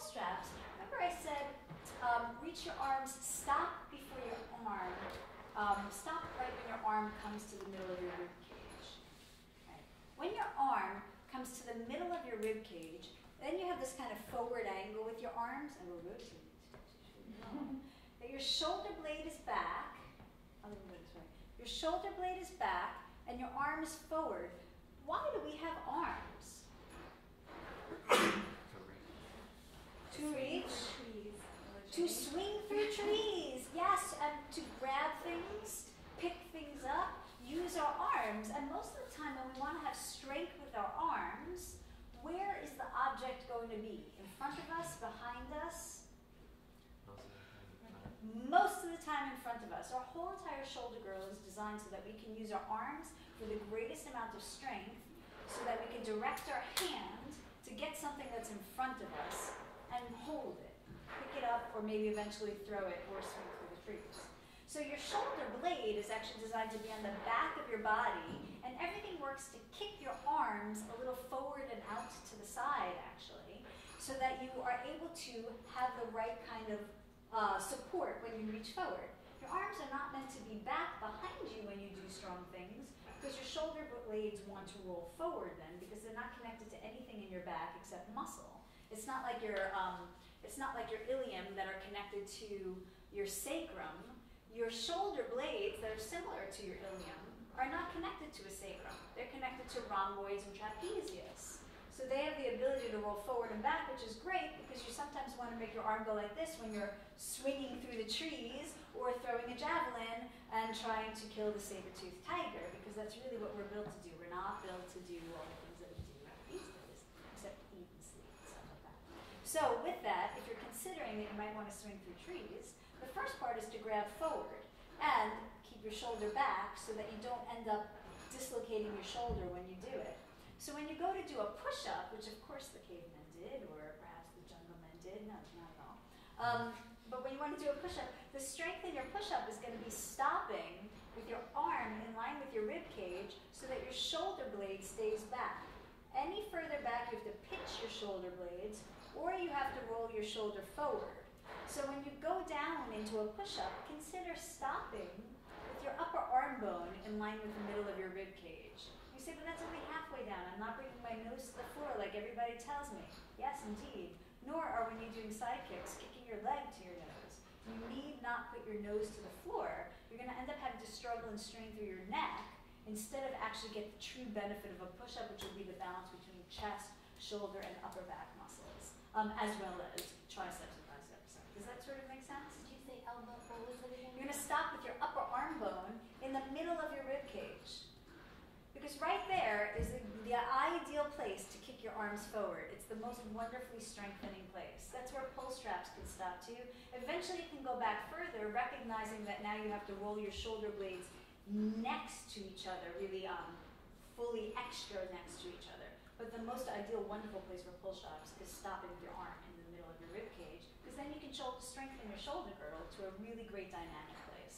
straps, remember I said reach your arms, stop before your arm, stop right when your arm comes to the middle of your rib cage. Right. When your arm comes to the middle of your rib cage, then you have this kind of forward angle with your arms, and we'll rotate. That your shoulder blade is back. Your shoulder blade is back, and your arm is forward. Why do we have arms? To reach. To swing through trees. Yes, and to grab things, pick things up, use our arms. And most of the time when we want to have strength with our arms, where is the object going to be? In front of us, behind us? Most of the time in front of us. Our whole entire shoulder girdle is designed so that we can use our arms for the greatest amount of strength, so that we can direct our hand to get something that's in front of us and hold it. Pick it up, or maybe eventually throw it or swing through the trees. So your shoulder blade is actually designed to be on the back of your body, and everything works to kick your arms a little forward and out to the side, actually, so that you are able to have the right kind of support when you reach forward. Your arms are not meant to be back behind you when you do strong things, because your shoulder blades want to roll forward then, because they're not connected to anything in your back except muscle. It's not like your ilium that are connected to your sacrum. Your shoulder blades that are similar to your ilium are not connected to a sacrum. They're connected to rhomboids and trapezius. So they have the ability to roll forward and back, which is great because you sometimes want to make your arm go like this when you're swinging through the trees or throwing a javelin and trying to kill the saber-toothed tiger, because that's really what we're built to do. We're not built to do all the things that we do these days, except eat and sleep and stuff like that. So with that, if you're considering that you might want to swing through trees, the first part is to grab forward and keep your shoulder back so that you don't end up dislocating your shoulder when you do it. So when you go to do a push-up, which of course the cavemen did, or perhaps the jungle men did, no, not at all. But when you want to do a push-up, the strength in your push-up is going to be stopping with your arm in line with your rib cage so that your shoulder blade stays back. Any further back, you have to pitch your shoulder blades, or you have to roll your shoulder forward. So when you go down into a push-up, consider stopping with your upper arm bone in line with the middle of your rib cage. You say, but that's only halfway down. I'm not bringing my nose to the floor like everybody tells me. Yes, indeed. Nor are when you're doing side kicks, kicking your leg to your nose. You need not put your nose to the floor. You're going to end up having to struggle and strain through your neck instead of actually get the true benefit of a push-up, which will be the balance between chest, shoulder, and upper back muscles, as well as triceps and biceps. Does that sort of make sense? Did you say elbow? What was it again? You're going to stop with your upper arm bone in the middle of your rib cage. Because right there is the ideal place to kick your arms forward. It's the most wonderfully strengthening place. That's where pull straps can stop too. Eventually you can go back further, recognizing that now you have to roll your shoulder blades next to each other, really fully extra next to each other. But the most ideal, wonderful place for pull straps is stopping with your arm in the middle of your rib cage, because then you can strengthen your shoulder girdle to a really great dynamic place.